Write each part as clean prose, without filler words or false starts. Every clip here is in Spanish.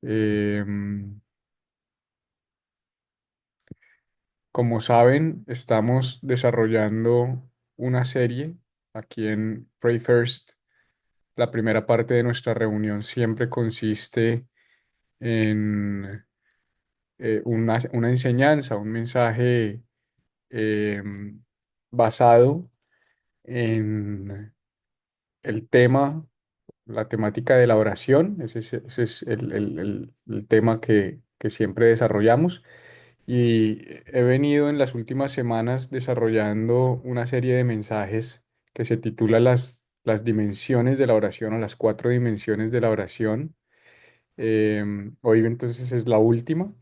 Em, Como saben, estamos desarrollando una serie aquí en Pray First. La primera parte de nuestra reunión siempre consiste en una enseñanza, un mensaje em, basado en el tema, la temática de la oración. Ese es el tema que siempre desarrollamos. Y he venido en las últimas semanas desarrollando una serie de mensajes que se titula las dimensiones de la oración o las cuatro dimensiones de la oración. Hoy entonces es la última.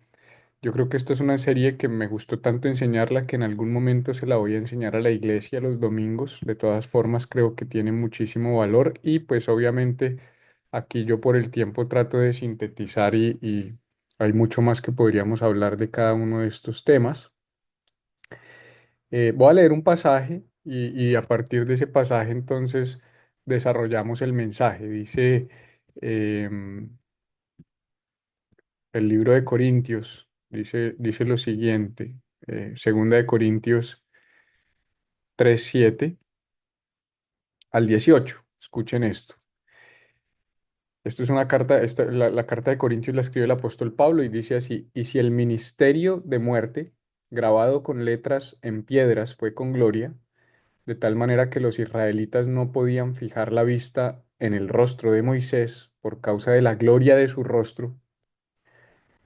Yo creo que esto es una serie que me gustó tanto enseñarla que en algún momento se la voy a enseñar a la iglesia los domingos. De todas formas, creo que tiene muchísimo valor y pues obviamente aquí yo por el tiempo trato de sintetizar y hay mucho más que podríamos hablar de cada uno de estos temas. Voy a leer un pasaje y a partir de ese pasaje entonces desarrollamos el mensaje. Dice el libro de Corintios, dice lo siguiente, segunda de Corintios 3:7 al 18. Escuchen esto. Esto es una carta, la carta de Corintios la escribe el apóstol Pablo y dice así: y si el ministerio de muerte, grabado con letras en piedras, fue con gloria, de tal manera que los israelitas no podían fijar la vista en el rostro de Moisés por causa de la gloria de su rostro.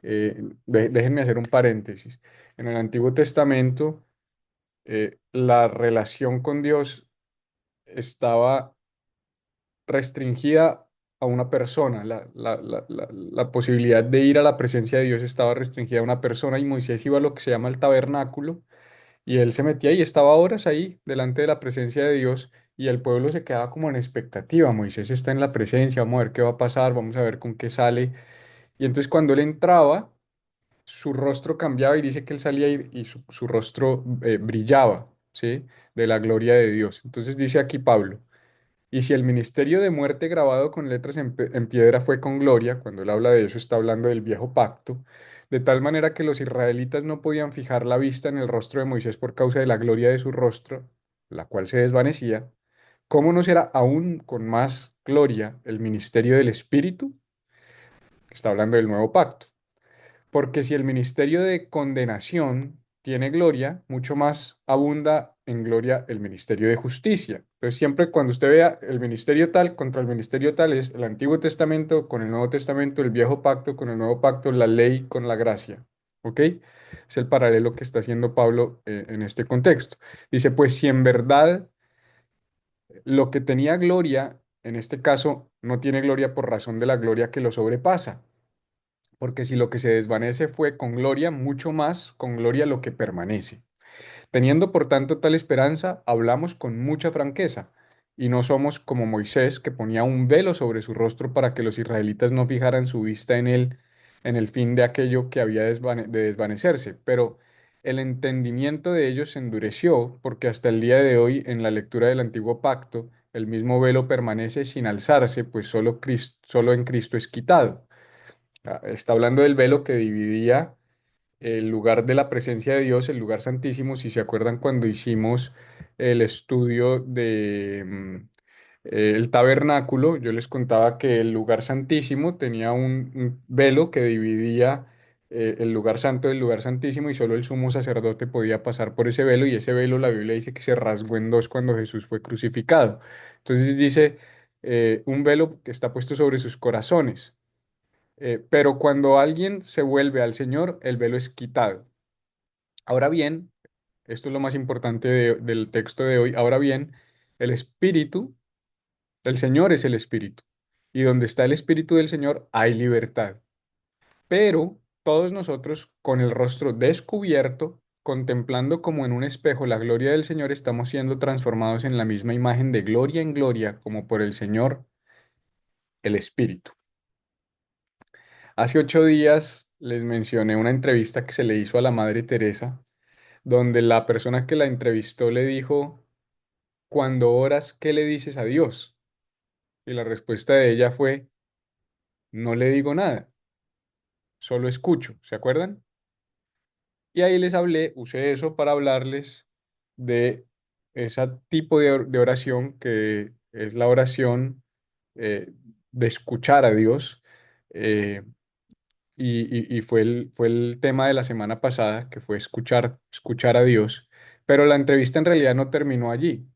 Déjenme hacer un paréntesis. En el Antiguo Testamento, la relación con Dios estaba restringida a una persona. La posibilidad de ir a la presencia de Dios estaba restringida a una persona y Moisés iba a lo que se llama el tabernáculo y él se metía y estaba horas ahí delante de la presencia de Dios y el pueblo se quedaba como en expectativa. Moisés está en la presencia, vamos a ver qué va a pasar, vamos a ver con qué sale. Y entonces cuando él entraba, su rostro cambiaba y dice que él salía y su rostro brillaba, ¿sí? De la gloria de Dios. Entonces dice aquí Pablo. Y si el ministerio de muerte grabado con letras en piedra fue con gloria, cuando él habla de eso está hablando del viejo pacto, de tal manera que los israelitas no podían fijar la vista en el rostro de Moisés por causa de la gloria de su rostro, la cual se desvanecía, ¿cómo no será aún con más gloria el ministerio del Espíritu? Que está hablando del nuevo pacto. Porque si el ministerio de condenación tiene gloria, mucho más abunda en gloria el ministerio de justicia. Entonces, siempre cuando usted vea el ministerio tal contra el ministerio tal, es el Antiguo Testamento con el Nuevo Testamento, el Viejo Pacto con el Nuevo Pacto, la ley con la gracia. ¿Ok? Es el paralelo que está haciendo Pablo en este contexto. Dice, pues si en verdad lo que tenía gloria, en este caso, no tiene gloria por razón de la gloria que lo sobrepasa. Porque si lo que se desvanece fue con gloria, mucho más con gloria lo que permanece. Teniendo por tanto tal esperanza, hablamos con mucha franqueza, y no somos como Moisés, que ponía un velo sobre su rostro para que los israelitas no fijaran su vista en él, en el fin de aquello que había de desvanecerse. Pero el entendimiento de ellos se endureció, porque hasta el día de hoy, en la lectura del antiguo pacto, el mismo velo permanece sin alzarse, pues solo en Cristo es quitado. Está hablando del velo que dividía el lugar de la presencia de Dios, el lugar santísimo. Si se acuerdan cuando hicimos el estudio de el tabernáculo, yo les contaba que el lugar santísimo tenía un velo que dividía el lugar santo del lugar santísimo y solo el sumo sacerdote podía pasar por ese velo y ese velo la Biblia dice que se rasgó en dos cuando Jesús fue crucificado. Entonces dice un velo que está puesto sobre sus corazones. Pero cuando alguien se vuelve al Señor, el velo es quitado. Ahora bien, esto es lo más importante del texto de hoy. Ahora bien, el Espíritu del Señor es el Espíritu. Y donde está el Espíritu del Señor hay libertad. Pero todos nosotros, con el rostro descubierto, contemplando como en un espejo la gloria del Señor, estamos siendo transformados en la misma imagen de gloria en gloria, como por el Señor, el Espíritu. Hace 8 días les mencioné una entrevista que se le hizo a la Madre Teresa, donde la persona que la entrevistó le dijo, cuando oras, ¿qué le dices a Dios? Y la respuesta de ella fue, no le digo nada. solo escucho, ¿se acuerdan? Y ahí les hablé, usé eso para hablarles de ese tipo de oración que es la oración eh, de escuchar a Dios. eh, y fue el tema de la semana pasada, que fue escuchar a Dios. Pero la entrevista en realidad no terminó allí.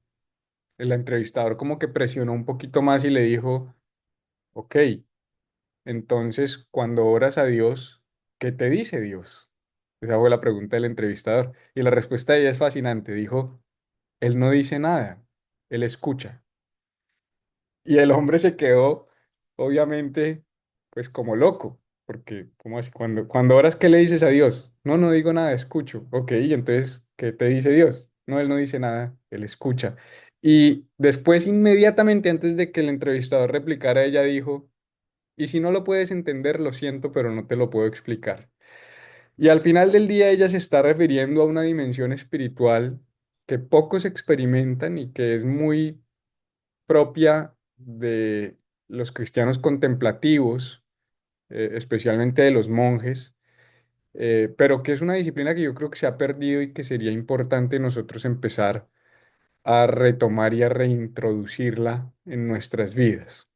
El entrevistador como que presionó un poquito más y le dijo, ok, entonces cuando oras a Dios, ¿qué te dice Dios? Esa fue la pregunta del entrevistador. Y la respuesta de ella es fascinante. Dijo, Él no dice nada, Él escucha. Y el hombre se quedó, obviamente, pues como loco, porque, ¿cómo así? Cuando oras, ¿qué le dices a Dios? No, no digo nada, escucho. Ok, y entonces, ¿qué te dice Dios? No, Él no dice nada, Él escucha. Y después, inmediatamente antes de que el entrevistador replicara, ella dijo, y si no lo puedes entender, lo siento, pero no te lo puedo explicar. Y al final del día ella se está refiriendo a una dimensión espiritual que pocos experimentan y que es muy propia de los cristianos contemplativos, especialmente de los monjes, pero que es una disciplina que yo creo que se ha perdido y que sería importante nosotros empezar a retomar y a reintroducirla en nuestras vidas.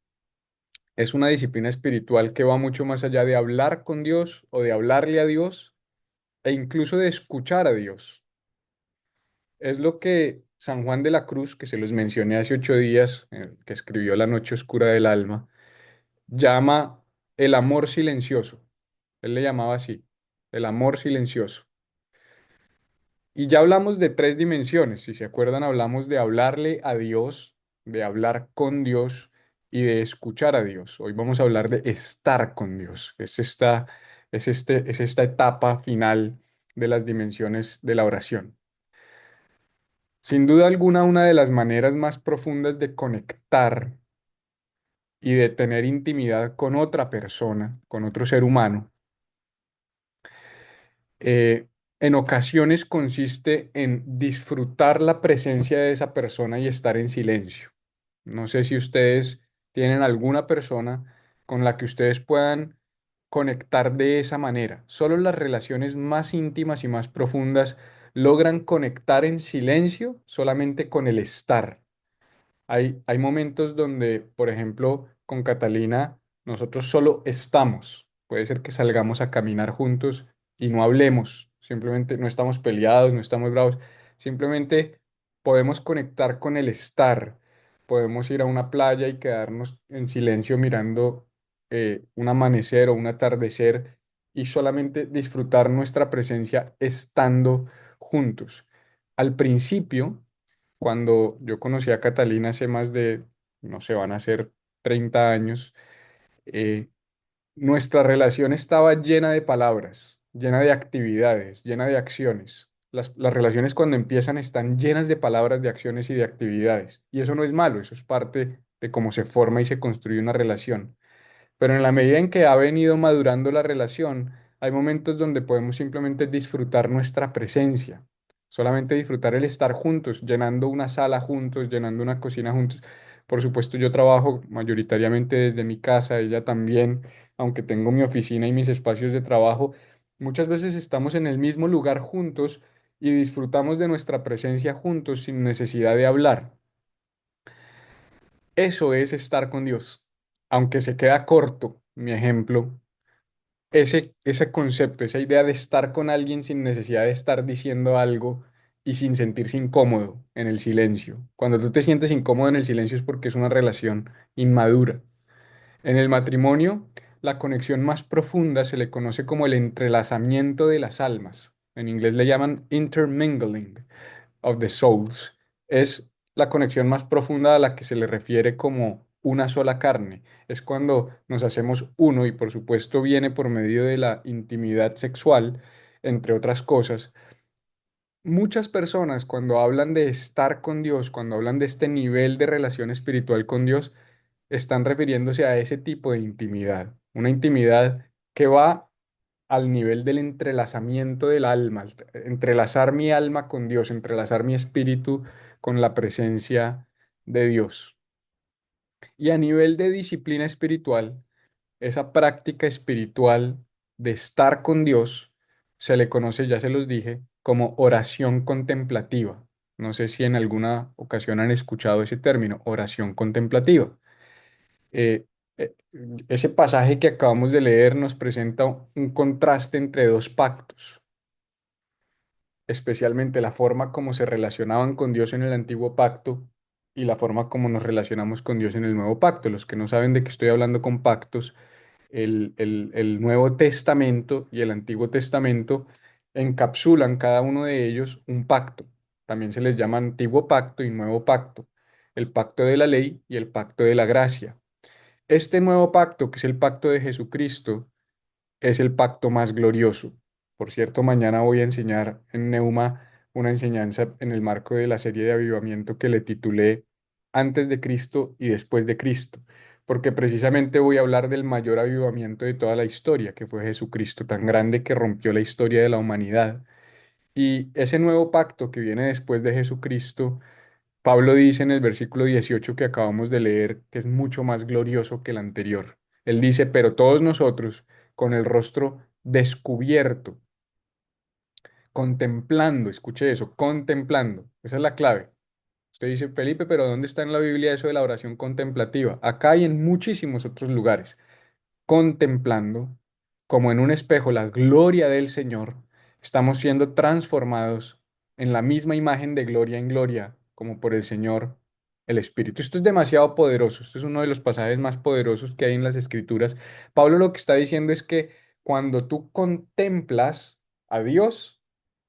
Es una disciplina espiritual que va mucho más allá de hablar con Dios o de hablarle a Dios e incluso de escuchar a Dios. Es lo que San Juan de la Cruz, que se los mencioné hace 8 días, que escribió La Noche Oscura del Alma, llama el amor silencioso. Él le llamaba así, el amor silencioso. Y ya hablamos de tres dimensiones. Si se acuerdan, hablamos de hablarle a Dios, de hablar con Dios y de escuchar a Dios. Hoy vamos a hablar de estar con Dios. Es esta etapa final de las dimensiones de la oración. Sin duda alguna, una de las maneras más profundas de conectar y de tener intimidad con otra persona, con otro ser humano, eh, en ocasiones consiste en disfrutar la presencia de esa persona y estar en silencio. No sé si ustedes tienen alguna persona con la que ustedes puedan conectar de esa manera. Solo las relaciones más íntimas y más profundas logran conectar en silencio solamente con el estar. Hay momentos donde, por ejemplo, con Catalina, nosotros solo estamos. Puede ser que salgamos a caminar juntos y no hablemos. Simplemente no estamos peleados, no estamos bravos. Simplemente podemos conectar con el estar. Podemos ir a una playa y quedarnos en silencio mirando un amanecer o un atardecer y solamente disfrutar nuestra presencia estando juntos. Al principio, cuando yo conocí a Catalina hace más de, no sé, van a ser 30 años, eh, nuestra relación estaba llena de palabras, llena de actividades, llena de acciones. Las relaciones cuando empiezan están llenas de palabras, de acciones y de actividades. Y eso no es malo, eso es parte de cómo se forma y se construye una relación. Pero en la medida en que ha venido madurando la relación, hay momentos donde podemos simplemente disfrutar nuestra presencia, solamente disfrutar el estar juntos, llenando una sala juntos, llenando una cocina juntos. Por supuesto, yo trabajo mayoritariamente desde mi casa, ella también, aunque tengo mi oficina y mis espacios de trabajo, muchas veces estamos en el mismo lugar juntos y disfrutamos de nuestra presencia juntos sin necesidad de hablar. Eso es estar con Dios. Aunque se queda corto, mi ejemplo, ese concepto, esa idea de estar con alguien sin necesidad de estar diciendo algo y sin sentirse incómodo en el silencio. Cuando tú te sientes incómodo en el silencio es porque es una relación inmadura. En el matrimonio, la conexión más profunda se le conoce como el entrelazamiento de las almas. En inglés le llaman intermingling of the Souls. Es la conexión más profunda a la que se le refiere como una sola carne. Es cuando nos hacemos uno y por supuesto viene por medio de la intimidad sexual, entre otras cosas. Muchas personas cuando hablan de estar con Dios, cuando hablan de este nivel de relación espiritual con Dios, están refiriéndose a ese tipo de intimidad, una intimidad que va al nivel del entrelazamiento del alma, entrelazar mi alma con Dios, entrelazar mi espíritu con la presencia de Dios. Y a nivel de disciplina espiritual, esa práctica espiritual de estar con Dios se le conoce, ya se los dije, como oración contemplativa. No sé si en alguna ocasión han escuchado ese término, oración contemplativa. Eh, eh, Ese pasaje que acabamos de leer nos presenta un contraste entre dos pactos, especialmente la forma como se relacionaban con Dios en el antiguo pacto y la forma como nos relacionamos con Dios en el nuevo pacto. Los que no saben de qué estoy hablando con pactos, el Nuevo Testamento y el Antiguo Testamento encapsulan cada uno de ellos un pacto. También se les llama Antiguo Pacto y Nuevo Pacto, el pacto de la ley y el pacto de la gracia. Este nuevo pacto, que es el pacto de Jesucristo, es el pacto más glorioso. Por cierto, mañana voy a enseñar en Neuma una enseñanza en el marco de la serie de avivamiento que le titulé Antes de Cristo y Después de Cristo, porque precisamente voy a hablar del mayor avivamiento de toda la historia, que fue Jesucristo, tan grande que rompió la historia de la humanidad. Y ese nuevo pacto que viene después de Jesucristo, Pablo dice en el versículo 18 que acabamos de leer que es mucho más glorioso que el anterior. Él dice, pero todos nosotros, con el rostro descubierto, contemplando, escuche eso, contemplando, esa es la clave. Usted dice, Felipe, pero ¿dónde está en la Biblia eso de la oración contemplativa? Acá y en muchísimos otros lugares contemplando, como en un espejo, la gloria del Señor, estamos siendo transformados en la misma imagen de gloria en gloria, como por el Señor, el Espíritu. Esto es demasiado poderoso, esto es uno de los pasajes más poderosos que hay en las Escrituras. Pablo lo que está diciendo es que cuando tú contemplas a Dios,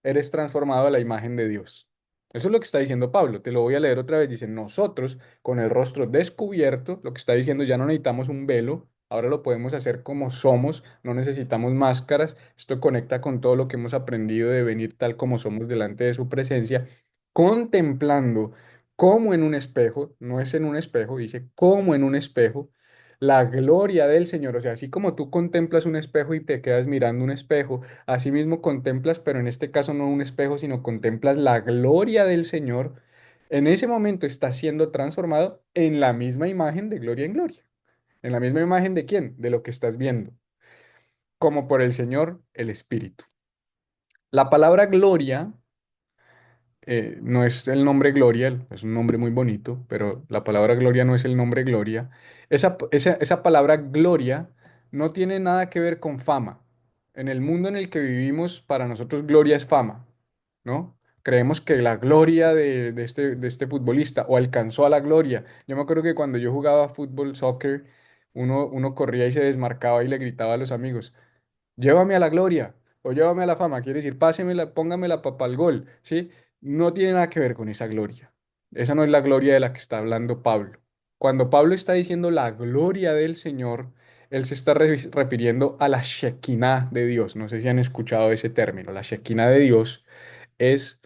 eres transformado a la imagen de Dios. Eso es lo que está diciendo Pablo. Te lo voy a leer otra vez. Dice, nosotros con el rostro descubierto, lo que está diciendo, ya no necesitamos un velo, ahora lo podemos hacer como somos, no necesitamos máscaras. Esto conecta con todo lo que hemos aprendido de venir tal como somos delante de su presencia, contemplando como en un espejo, no es en un espejo, dice como en un espejo, la gloria del Señor. O sea, así como tú contemplas un espejo y te quedas mirando un espejo, así mismo contemplas, pero en este caso no un espejo, sino contemplas la gloria del Señor. En ese momento estás siendo transformado en la misma imagen de gloria en gloria. ¿En la misma imagen de quién? De lo que estás viendo, como por el Señor, el Espíritu. La palabra gloria no es el nombre Gloria, es un nombre muy bonito, pero la palabra gloria no es el nombre Gloria. Esa palabra gloria no tiene nada que ver con fama. En el mundo en el que vivimos, para nosotros gloria es fama, ¿no? Creemos que la gloria de este futbolista o alcanzó a la gloria. Yo me acuerdo que cuando yo jugaba fútbol, soccer, uno corría y se desmarcaba y le gritaba a los amigos, llévame a la gloria o llévame a la fama, quiere decir, pásemela, póngamela para el gol, ¿sí? No tiene nada que ver con esa gloria. Esa no es la gloria de la que está hablando Pablo. Cuando Pablo está diciendo la gloria del Señor, él se está refiriendo a la Shekinah de Dios. No sé si han escuchado ese término. La Shekinah de Dios es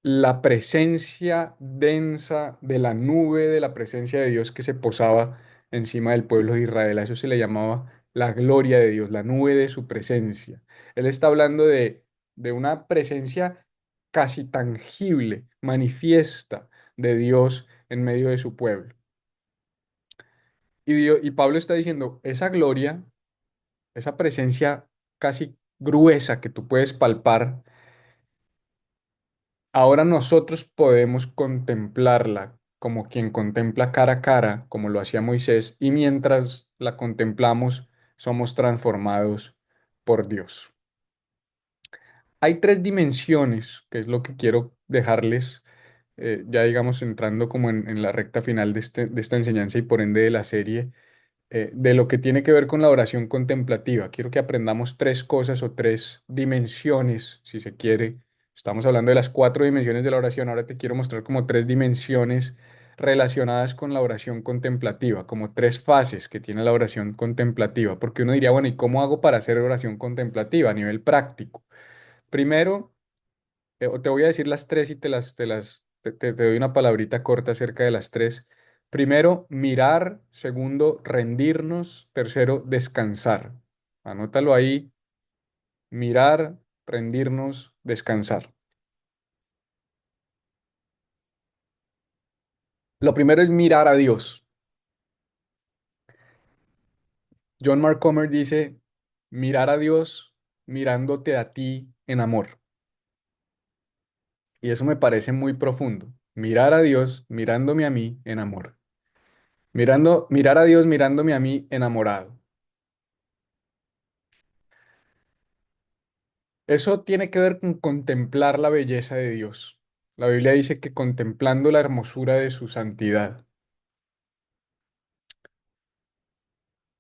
la presencia densa de la nube de la presencia de Dios que se posaba encima del pueblo de Israel. A eso se le llamaba la gloria de Dios, la nube de su presencia. Él está hablando de una presencia casi tangible, manifiesta de Dios en medio de su pueblo. Y Pablo está diciendo, esa gloria, esa presencia casi gruesa que tú puedes palpar, ahora nosotros podemos contemplarla como quien contempla cara a cara, como lo hacía Moisés, y mientras la contemplamos, somos transformados por Dios. Hay tres dimensiones, que es lo que quiero dejarles, ya digamos entrando como en la recta final de esta enseñanza y por ende de la serie de lo que tiene que ver con la oración contemplativa. Quiero que aprendamos tres cosas o tres dimensiones, si se quiere. Estamos hablando de las cuatro dimensiones de la oración. Ahora te quiero mostrar como tres dimensiones relacionadas con la oración contemplativa, como tres fases que tiene la oración contemplativa. Porque uno diría, bueno, ¿y cómo hago para hacer oración contemplativa a nivel práctico? Primero, te voy a decir las tres y te doy una palabrita corta acerca de las tres. Primero, mirar. Segundo, rendirnos. Tercero, descansar. Anótalo ahí. Mirar, rendirnos, descansar. Lo primero es mirar a Dios. John Mark Comer dice, mirar a Dios mirándote a ti en amor. Y eso me parece muy profundo. Mirar a Dios mirándome a mí en amor. Mirar a Dios mirándome a mí enamorado. Eso tiene que ver con contemplar la belleza de Dios. La Biblia dice que contemplando la hermosura de su santidad.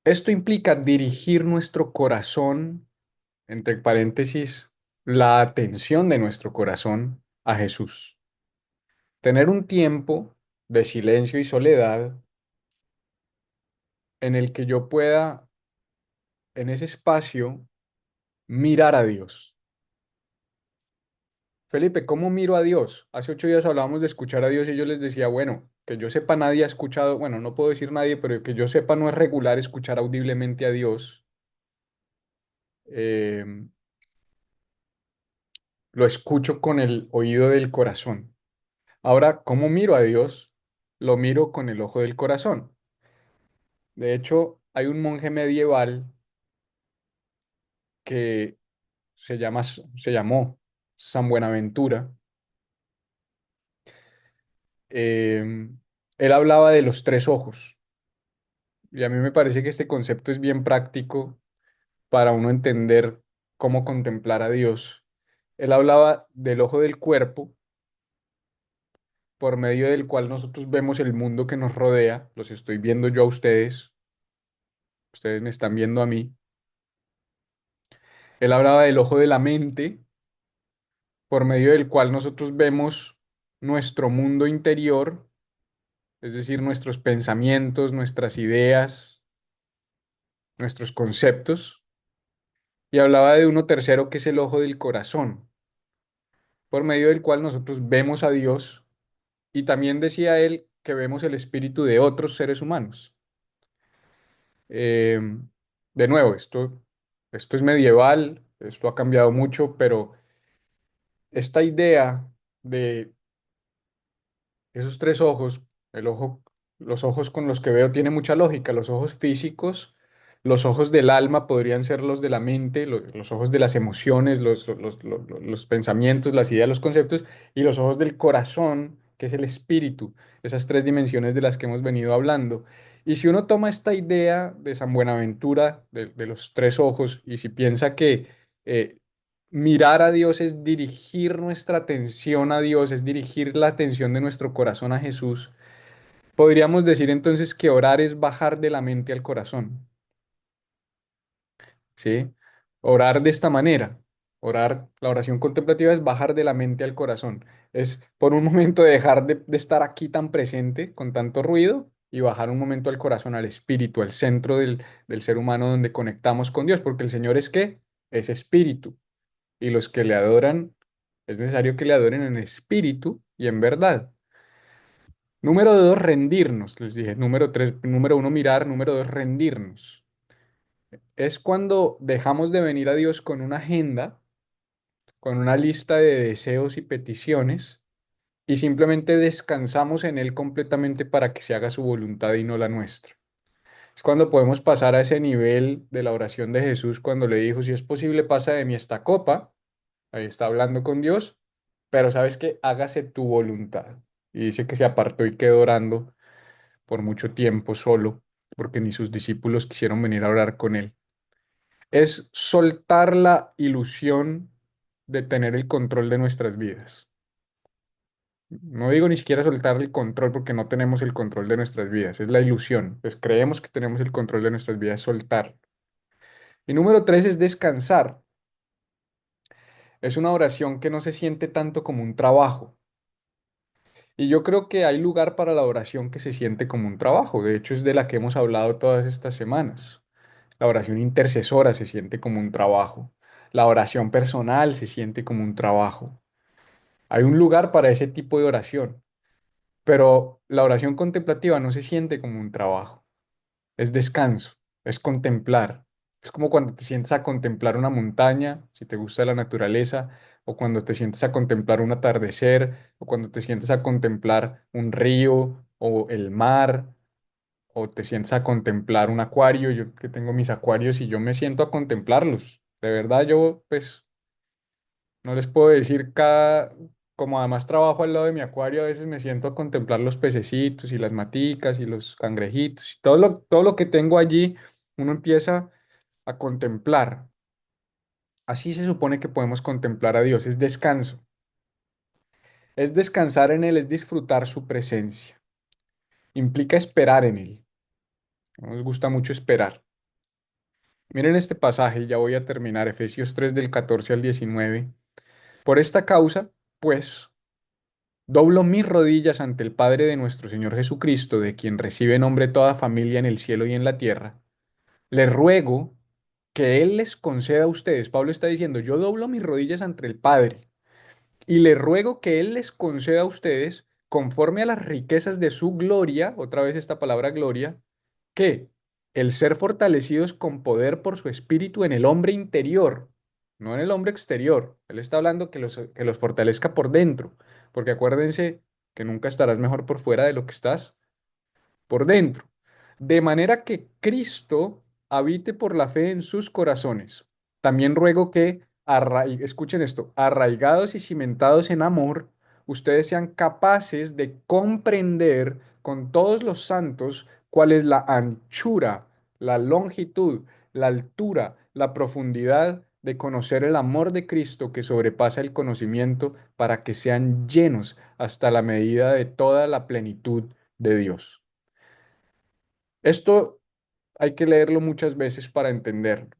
Esto implica dirigir nuestro corazón, entre paréntesis, la atención de nuestro corazón a Jesús. Tener un tiempo de silencio y soledad en el que yo pueda, en ese espacio, mirar a Dios. Felipe, ¿cómo miro a Dios? Hace 8 días hablábamos de escuchar a Dios y yo les decía, bueno, que yo sepa nadie ha escuchado, bueno, no puedo decir nadie, pero que yo sepa no es regular escuchar audiblemente a Dios. Eh, lo escucho con el oído del corazón. Ahora, ¿cómo miro a Dios? Lo miro con el ojo del corazón. De hecho, hay un monje medieval que se llamó San Buenaventura. Él hablaba de los tres ojos. Y a mí me parece que este concepto es bien práctico para uno entender cómo contemplar a Dios. Él hablaba del ojo del cuerpo, por medio del cual nosotros vemos el mundo que nos rodea. Los estoy viendo yo a ustedes, ustedes me están viendo a mí. Él hablaba del ojo de la mente, por medio del cual nosotros vemos nuestro mundo interior, es decir, nuestros pensamientos, nuestras ideas, nuestros conceptos. Y hablaba de uno tercero que es el ojo del corazón, por medio del cual nosotros vemos a Dios. Y también decía él que vemos el espíritu de otros seres humanos. Eh, de nuevo, esto es medieval, esto ha cambiado mucho, pero esta idea de esos tres ojos, el ojo, los ojos con los que veo tiene mucha lógica, los ojos físicos, los ojos del alma podrían ser los de la mente, los ojos de las emociones, los pensamientos, las ideas, los conceptos, y los ojos del corazón, que es el espíritu, esas tres dimensiones de las que hemos venido hablando. Y si uno toma esta idea de San Buenaventura, de los tres ojos, y si piensa que eh, mirar a Dios es dirigir nuestra atención a Dios, es dirigir la atención de nuestro corazón a Jesús. Podríamos decir entonces que orar es bajar de la mente al corazón, ¿sí? Orar de esta manera, orar, la oración contemplativa es bajar de la mente al corazón, es por un momento dejar de estar aquí tan presente con tanto ruido y bajar un momento al corazón, al espíritu, al centro del ser humano donde conectamos con Dios, porque el Señor es ¿qué? Es espíritu. Y los que le adoran, es necesario que le adoren en espíritu y en verdad. Número dos, rendirnos, les dije. Número tres, número uno, mirar. Número dos, rendirnos. Es cuando dejamos de venir a Dios con una agenda, con una lista de deseos y peticiones, y simplemente descansamos en Él completamente para que se haga su voluntad y no la nuestra. Es cuando podemos pasar a ese nivel de la oración de Jesús cuando le dijo, si es posible, pasa de mí esta copa. Ahí está hablando con Dios, pero sabes que hágase tu voluntad. Y dice que se apartó y quedó orando por mucho tiempo solo, porque ni sus discípulos quisieron venir a orar con él. Es soltar la ilusión de tener el control de nuestras vidas. No digo ni siquiera soltar el control porque no tenemos el control de nuestras vidas, es la ilusión. Pues creemos que tenemos el control de nuestras vidas, soltar. Y número tres es descansar. Es una oración que no se siente tanto como un trabajo. Y yo creo que hay lugar para la oración que se siente como un trabajo. De hecho, es de la que hemos hablado todas estas semanas. La oración intercesora se siente como un trabajo. La oración personal se siente como un trabajo. Hay un lugar para ese tipo de oración, pero la oración contemplativa no se siente como un trabajo. Es descanso, es contemplar. Es como cuando te sientes a contemplar una montaña, si te gusta la naturaleza, o cuando te sientes a contemplar un atardecer, o cuando te sientes a contemplar un río o el mar o te sientas a contemplar un acuario. Yo que tengo mis acuarios y yo me siento a contemplarlos. De verdad, yo pues no les puedo decir como además trabajo al lado de mi acuario, a veces me siento a contemplar los pececitos y las maticas y los cangrejitos y todo lo que tengo allí, uno empieza a contemplar. Así se supone que podemos contemplar a Dios, es descanso. Es descansar en Él, es disfrutar su presencia. Implica esperar en Él. Nos gusta mucho esperar. Miren este pasaje, y ya voy a terminar, Efesios 3 del 14 al 19. Por esta causa, pues, doblo mis rodillas ante el Padre de nuestro Señor Jesucristo, de quien recibe nombre toda familia en el cielo y en la tierra. Le ruego que Él les conceda a ustedes. Pablo está diciendo, yo doblo mis rodillas ante el Padre y le ruego que Él les conceda a ustedes, conforme a las riquezas de su gloria, otra vez esta palabra gloria, que el ser fortalecidos con poder por su espíritu en el hombre interior, no en el hombre exterior. Él está hablando que los fortalezca por dentro, porque acuérdense que nunca estarás mejor por fuera de lo que estás por dentro, de manera que Cristo habite por la fe en sus corazones. También ruego que, escuchen esto, arraigados y cimentados en amor, ustedes sean capaces de comprender con todos los santos cuál es la anchura, la longitud, la altura, la profundidad de conocer el amor de Cristo que sobrepasa el conocimiento para que sean llenos hasta la medida de toda la plenitud de Dios. Esto hay que leerlo muchas veces para entenderlo.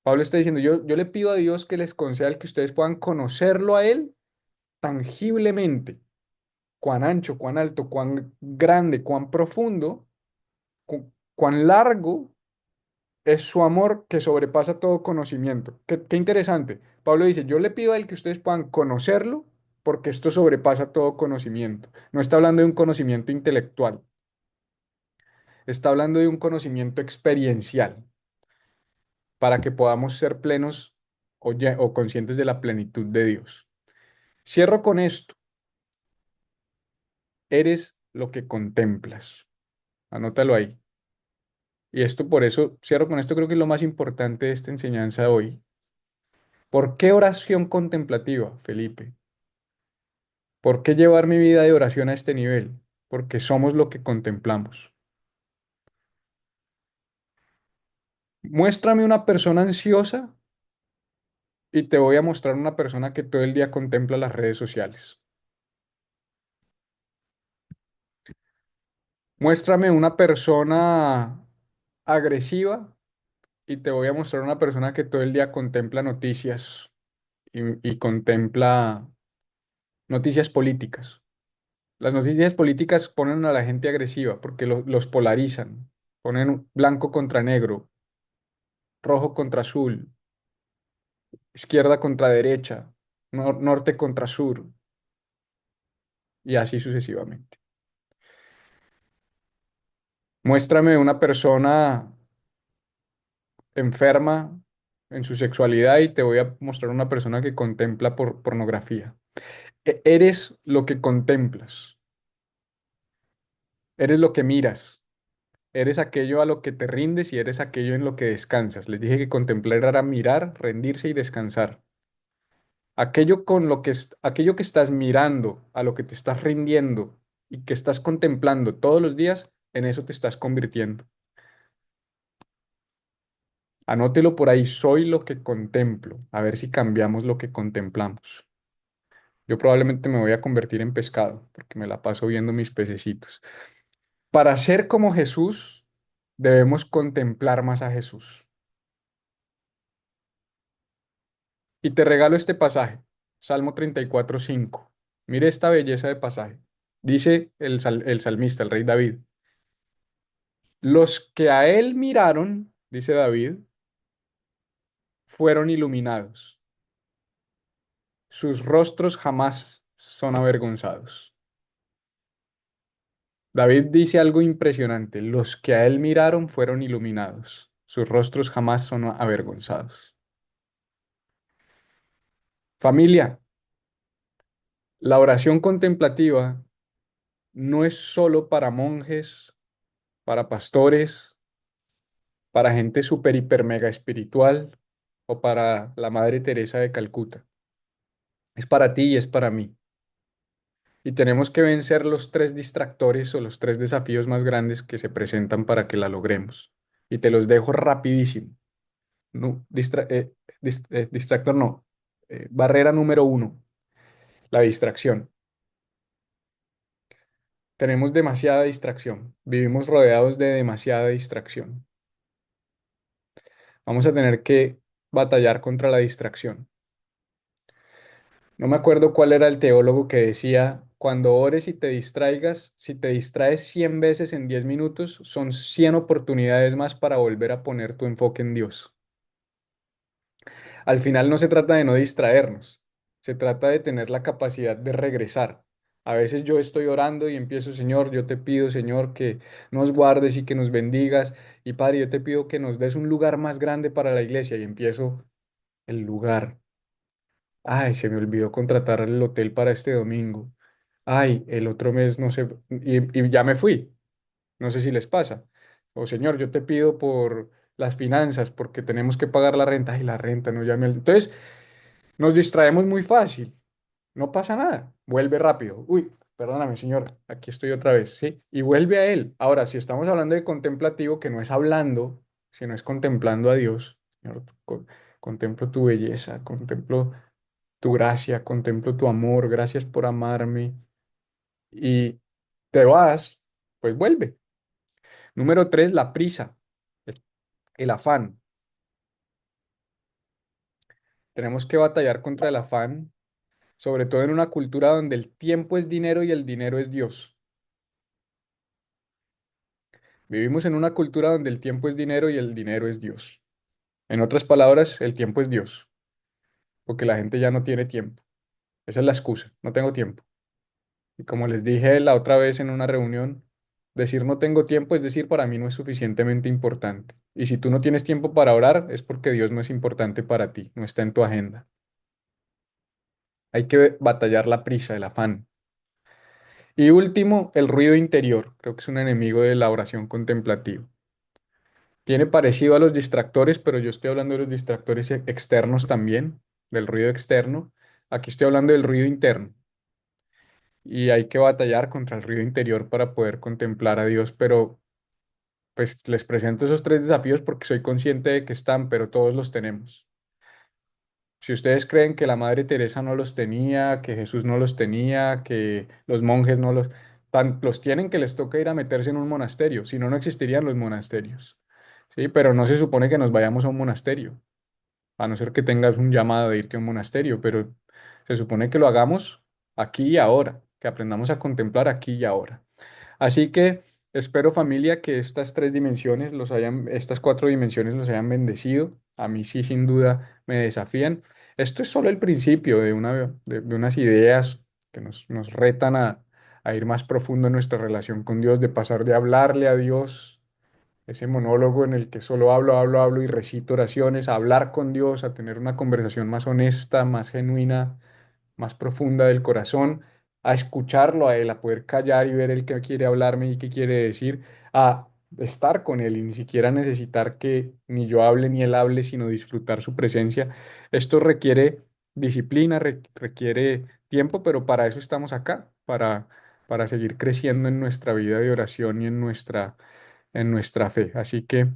Pablo está diciendo, yo le pido a Dios que les conceda el que ustedes puedan conocerlo a Él tangiblemente, cuán ancho, cuán alto, cuán grande, cuán profundo, cuán largo es su amor que sobrepasa todo conocimiento. Qué interesante. Pablo dice, yo le pido a Él que ustedes puedan conocerlo porque esto sobrepasa todo conocimiento. No está hablando de un conocimiento intelectual, está hablando de un conocimiento experiencial, para que podamos ser plenos o conscientes de la plenitud de Dios. Cierro con esto. Eres lo que contemplas. Anótalo ahí. Y esto por eso, cierro con esto, creo que es lo más importante de esta enseñanza de hoy. ¿Por qué oración contemplativa, Felipe? ¿Por qué llevar mi vida de oración a este nivel? Porque somos lo que contemplamos. Muéstrame una persona ansiosa y te voy a mostrar una persona que todo el día contempla las redes sociales. Muéstrame una persona agresiva y te voy a mostrar una persona que todo el día contempla noticias y contempla noticias políticas. Las noticias políticas ponen a la gente agresiva porque los polarizan. Ponen blanco contra negro, rojo contra azul, izquierda contra derecha, norte contra sur y así sucesivamente. Muéstrame una persona enferma en su sexualidad y te voy a mostrar una persona que contempla por pornografía. Eres lo que contemplas, eres lo que miras, eres aquello a lo que te rindes y eres aquello en lo que descansas. Les dije que contemplar era mirar, rendirse y descansar. Aquello con lo que aquello que estás mirando, a lo que te estás rindiendo y que estás contemplando todos los días, en eso te estás convirtiendo. Anótelo por ahí, soy lo que contemplo, a ver si cambiamos lo que contemplamos. Yo probablemente me voy a convertir en pescado porque me la paso viendo mis pececitos. Para ser como Jesús, debemos contemplar más a Jesús. Y te regalo este pasaje, Salmo 34:5. Mire esta belleza de pasaje. Dice el salmista, el rey David, los que a él miraron, dice David, fueron iluminados. Sus rostros jamás son avergonzados. David dice algo impresionante, los que a él miraron fueron iluminados. Sus rostros jamás son avergonzados. Familia, la oración contemplativa no es solo para monjes para pastores, para gente súper, hiper, mega espiritual o para la Madre Teresa de Calcuta. Es para ti y es para mí. Y tenemos que vencer los tres distractores o los tres desafíos más grandes que se presentan para que la logremos. Y te los dejo rapidísimo. No, distractor no. Barrera número uno, la distracción. Tenemos demasiada distracción. Vivimos rodeados de demasiada distracción. Vamos a tener que batallar contra la distracción. No me acuerdo cuál era el teólogo que decía, cuando ores y te distraigas, si te distraes 100 veces en 10 minutos, son 100 oportunidades más para volver a poner tu enfoque en Dios. Al final no se trata de no distraernos, se trata de tener la capacidad de regresar. A veces yo estoy orando y empiezo, Señor, yo te pido, Señor, que nos guardes y que nos bendigas. Y Padre, yo te pido que nos des un lugar más grande para la iglesia. Y empiezo el lugar. Ay, se me olvidó contratar el hotel para este domingo. Ay, el otro mes no sé, y ya me fui. No sé si les pasa. O Señor, yo te pido por las finanzas, porque tenemos que pagar la renta. Ay, la renta, no llame Entonces, nos distraemos muy fácil. No pasa nada. Vuelve rápido. Uy, perdóname, Señor, aquí estoy otra vez, ¿sí? Y vuelve a Él. Ahora, si estamos hablando de contemplativo, que no es hablando, sino es contemplando a Dios. Señor, contemplo tu belleza, contemplo tu gracia, contemplo tu amor, gracias por amarme y te vas, pues vuelve. Número tres, la prisa, el, el afán. Tenemos que batallar contra el afán, sobre todo en una cultura donde el tiempo es dinero y el dinero es Dios. Vivimos en una cultura donde el tiempo es dinero y el dinero es Dios. En otras palabras, el tiempo es Dios, porque la gente ya no tiene tiempo. Esa es la excusa, no tengo tiempo. Y como les dije la otra vez en una reunión, decir no tengo tiempo es decir para mí no es suficientemente importante. Y si tú no tienes tiempo para orar, es porque Dios no es importante para ti, no está en tu agenda. Hay que batallar la prisa, el afán. Y último, el ruido interior. Creo que es un enemigo de la oración contemplativa. Tiene parecido a los distractores, pero yo estoy hablando de los distractores externos también, del ruido externo. Aquí estoy hablando del ruido interno. Y hay que batallar contra el ruido interior para poder contemplar a Dios, pero pues les presento esos tres desafíos porque soy consciente de que están, pero todos los tenemos. Si ustedes creen que la Madre Teresa no los tenía, que Jesús no los tenía, que los monjes no los, los tienen que les toca ir a meterse en un monasterio, si no, no existirían los monasterios. Sí, pero no se supone que nos vayamos a un monasterio, a no ser que tengas un llamado de irte a un monasterio, pero se supone que lo hagamos aquí y ahora, que aprendamos a contemplar aquí y ahora. Así que espero familia que estas tres dimensiones estas cuatro dimensiones los hayan bendecido. A mí sí, sin duda, me desafían. Esto es solo el principio de unas ideas que nos retan a ir más profundo en nuestra relación con Dios, de pasar de hablarle a Dios, ese monólogo en el que solo hablo, hablo, hablo y recito oraciones, a hablar con Dios, a tener una conversación más honesta, más genuina, más profunda del corazón, a escucharlo a él, a poder callar y ver el que quiere hablarme y qué quiere decir, a estar con él y ni siquiera necesitar que ni yo hable ni él hable, sino disfrutar su presencia. Esto requiere disciplina, requiere tiempo, pero para eso estamos acá, para seguir creciendo en nuestra vida de oración y en nuestra fe. Así que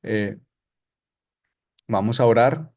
eh, vamos a orar.